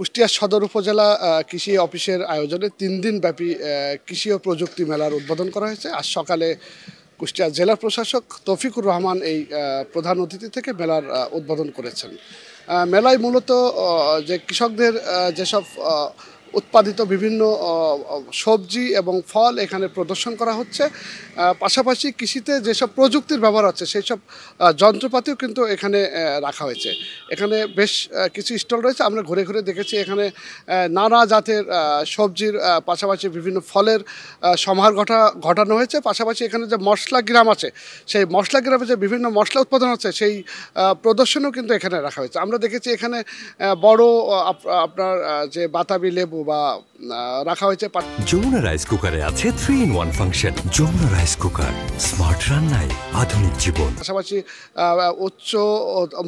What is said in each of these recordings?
কুষ্টিয়া সদর উপজেলা কৃষি অফিসের আয়োজনে 3 দিন ব্যাপী কৃষি ও প্রযুক্তি মেলার উদ্বোধন করা হয়েছে। আজ সকালে কুষ্টিয়া জেলা প্রশাসক তৌফিকুর রহমান এই প্রধান অতিথি থেকে মেলার উদ্বোধন করেছেন। মেলায় মূলত যে কৃষকদের যেসব উৎপাদিত বিভিন্ন সবজি এবং ফল এখানে প্রদর্শন করা হচ্ছে, পাশাপাশি কৃষিতে যেসব প্রযুক্তির ব্যবহার হচ্ছে সেই সব যন্ত্রপাতিও কিন্তু এখানে রাখা হয়েছে। এখানে বেশ কিছু স্টল রয়েছে, আমরা ঘুরে ঘুরে দেখেছি। এখানে নানা জাতের সবজির পাশাপাশি বিভিন্ন ফলের সমাহার ঘটানো হয়েছে। পাশাপাশি এখানে যে মশলা গ্রাম আছে, সেই মশলা গ্রামে যে বিভিন্ন মশলা উৎপাদন হচ্ছে সেই প্রদর্শনও কিন্তু এখানে রাখা হয়েছে। আমরা দেখেছি এখানে বড় আপনার যে বাতাবি লেবু বা রাখা হয়েছে। যমুনা রাইস কুকারে আছে 3-in-1 function. Jamuna rice cooker, smart রান্নায় আধুনিক জীবন। পাশাপাশি উচ্চ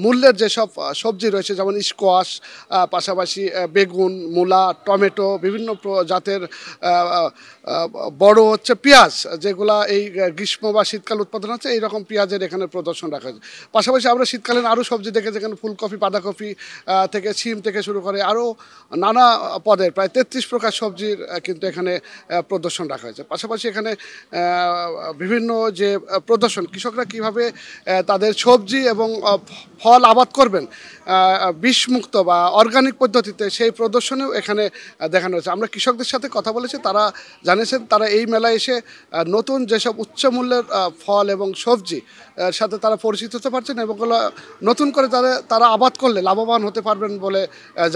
মূল্যের যেসব সবজি রয়েছে, যেমন স্কোয়াশ, পাশাপাশি বেগুন, মূলা, টমেটো, বিভিন্ন জাতের বড় হচ্ছে পেঁয়াজ, যেগুলা এই গ্রীষ্ম বা শীতকাল উৎপাদন হচ্ছে, এইরকম পেঁয়াজের এখানে প্রদর্শন রাখা হয়েছে। পাশাপাশি আমরা শীতকালীন আরও সবজি দেখে, যেখানে ফুলকপি, বাঁধাকপি থেকে সিম থেকে শুরু করে আরও নানা পদের প্রায় 33 প্রকার সবজির কিন্তু এখানে প্রদর্শন রাখা হয়েছে। পাশাপাশি এখানে বিভিন্ন যে প্রদর্শন, কৃষকরা কিভাবে তাদের সবজি এবং ফল আবাদ করবেন বিষমুক্ত বা অর্গানিক পদ্ধতিতে, সেই প্রদর্শনেও এখানে দেখানো হয়েছে। আমরা কৃষকদের সাথে কথা বলেছি, তারা জানিয়েছেন তারা এই মেলায় এসে নতুন যেসব উচ্চ মূল্যের ফল এবং সবজি সাথে তারা পরিচিত হতে পারছেন এবং নতুন করে তারা আবাদ করলে লাভবান হতে পারবেন বলে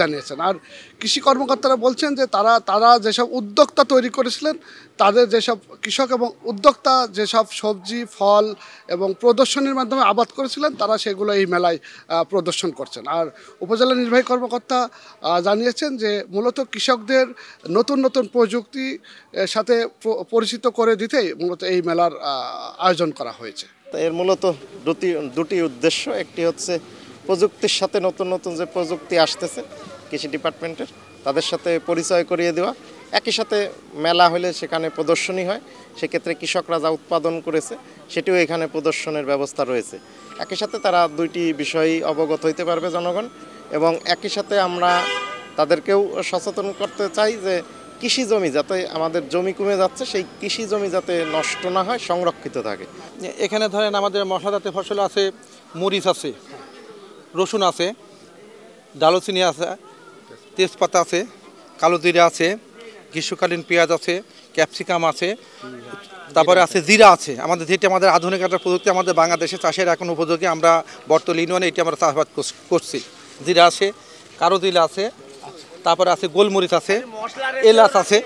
জানিয়েছেন। আর কৃষি কর্মকর্তারা বলছেন যে তারা যেসব উদ্যোক্তা তৈরি করেছিলেন, তাদের যেসব কৃষক এবং উদ্যোক্তা যেসব সবজি, ফল এবং প্রদর্শনীর মাধ্যমে আবাদ করেছিলেন, তারা সেগুলো এই মেলায় প্রদর্শন করছেন। আর উপজেলা নির্বাহী কর্মকর্তা জানিয়েছেন যে মূলত কৃষকদের নতুন নতুন প্রযুক্তি সাথে পরিচিত করে দিতেই মূলত এই মেলার আয়োজন করা হয়েছে। এর মূলত দুটি উদ্দেশ্য। একটি হচ্ছে প্রযুক্তির সাথে নতুন নতুন যে প্রযুক্তি আসতেছে কৃষি ডিপার্টমেন্টের, তাদের সাথে পরিচয় করিয়ে দেওয়া। একই সাথে মেলা হলে সেখানে প্রদর্শনী হয়, সেক্ষেত্রে কৃষকরা যা উৎপাদন করেছে সেটিও এখানে প্রদর্শনের ব্যবস্থা রয়েছে। একই সাথে তারা দুইটি বিষয়ই অবগত হইতে পারবে জনগণ, এবং একই সাথে আমরা তাদেরকেও সচেতন করতে চাই যে কৃষি জমি যাতে, আমাদের জমি কমে যাচ্ছে, সেই কৃষি জমি যাতে নষ্ট না হয়, সংরক্ষিত থাকে। এখানে ধরেন আমাদের মশলাজাতীয় ফসল আছে, মরিচ আছে, রসুন আছে, দারুচিনি আছে, তেজপাতা আছে, কালো জিরা আছে, গ্রীষ্মকালীন পেঁয়াজ আছে, ক্যাপসিকাম আছে, তারপরে আছে জিরা আছে। যেটি আমাদের আধুনিক একটা প্রযুক্তি, আমাদের বাংলাদেশে চাষের এখন উপযোগী। আমরা বর্তমান ইউনিয়নে এটি আমরা চাষাবাদ করছি। জিরা আছে, কালো জিরা আছে, তারপরে আছে গোলমরিচ আছে, এলাচ আছে,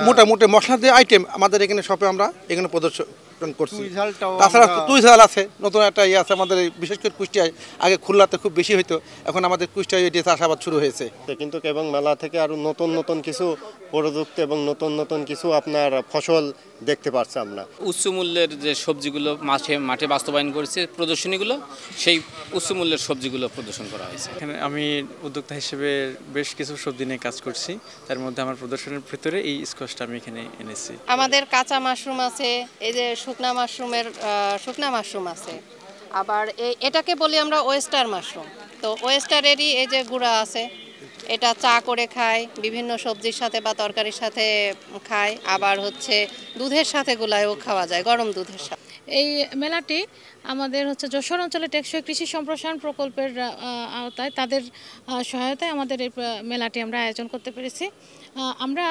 মোটামুটি মশলা দিয়ে আইটেম আমাদের এখানে শপে আমরা এখানে প্রদর্শন করছি। তাছাড়া তুইঝাল আছে, নতুন একটা ইয়ে আছে আমাদের, বিশেষ করে কুষ্টিয়ায়। আগে খুলনাতে খুব বেশি হইতো, এখন আমাদের কুষ্টিয়ায় এটি চাষাবাদ শুরু হয়েছে। কিন্তু এবং মেলা থেকে আরও নতুন নতুন কিছু প্রযুক্তি এবং নতুন নতুন কিছু আপনার ফসল দেখতে পাচ্ছি আমরা। উচ্চ মূল্যের যে সবজিগুলো মাঠে বাস্তবায়ন করেছে প্রদর্শনীগুলো, সেই উচ্চ মূল্যের সবজিগুলো প্রদর্শন করা হয়েছে। এখানে আমি উদ্যোক্তা হিসেবে বেশ কিছু সবজি নিয়ে কাজ করছি, তার মধ্যে আমার প্রদর্শনের ভিতরে এই স্কোয়াশটা আমি এখানে এনেছি। আমাদের কাঁচা মাশরুম আছে, এই যে শুকনা মাশরুম আছে, আবার এটাকে বলি আমরা ওয়েস্টার মাশরুম। তো ওয়েস্টারেরই এই যে গুঁড়া আছে, এটা চা করে খায়, বিভিন্ন সবজির সাথে বা তরকারির সাথে খায়, আবার হচ্ছে দুধের সাথে গুলায়ও খাওয়া যায়, গরম দুধের সাথে। এই মেলাটি আমাদের যশোর অঞ্চলে টেকসই কৃষি সম্প্রসারণ প্রকল্পের আওতায়, তাদের সহায়তায় আমাদের এই মেলাটি আমরা আয়োজন করতে পেরেছি। আমরা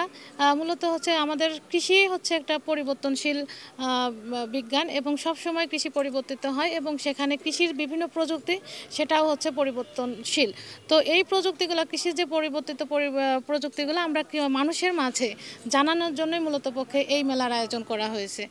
মূলত আমাদের কৃষি একটা পরিবর্তনশীল বিজ্ঞান, এবং সবসময় কৃষি পরিবর্তিত হয়, এবং সেখানে কৃষির বিভিন্ন প্রযুক্তি সেটাও পরিবর্তনশীল। তো এই প্রযুক্তিগুলো, কৃষির যে পরিবর্তিত প্রযুক্তিগুলো আমরা মানুষের মাঝে জানানোর জন্যই মূলত পক্ষে এই মেলার আয়োজন করা হয়েছে।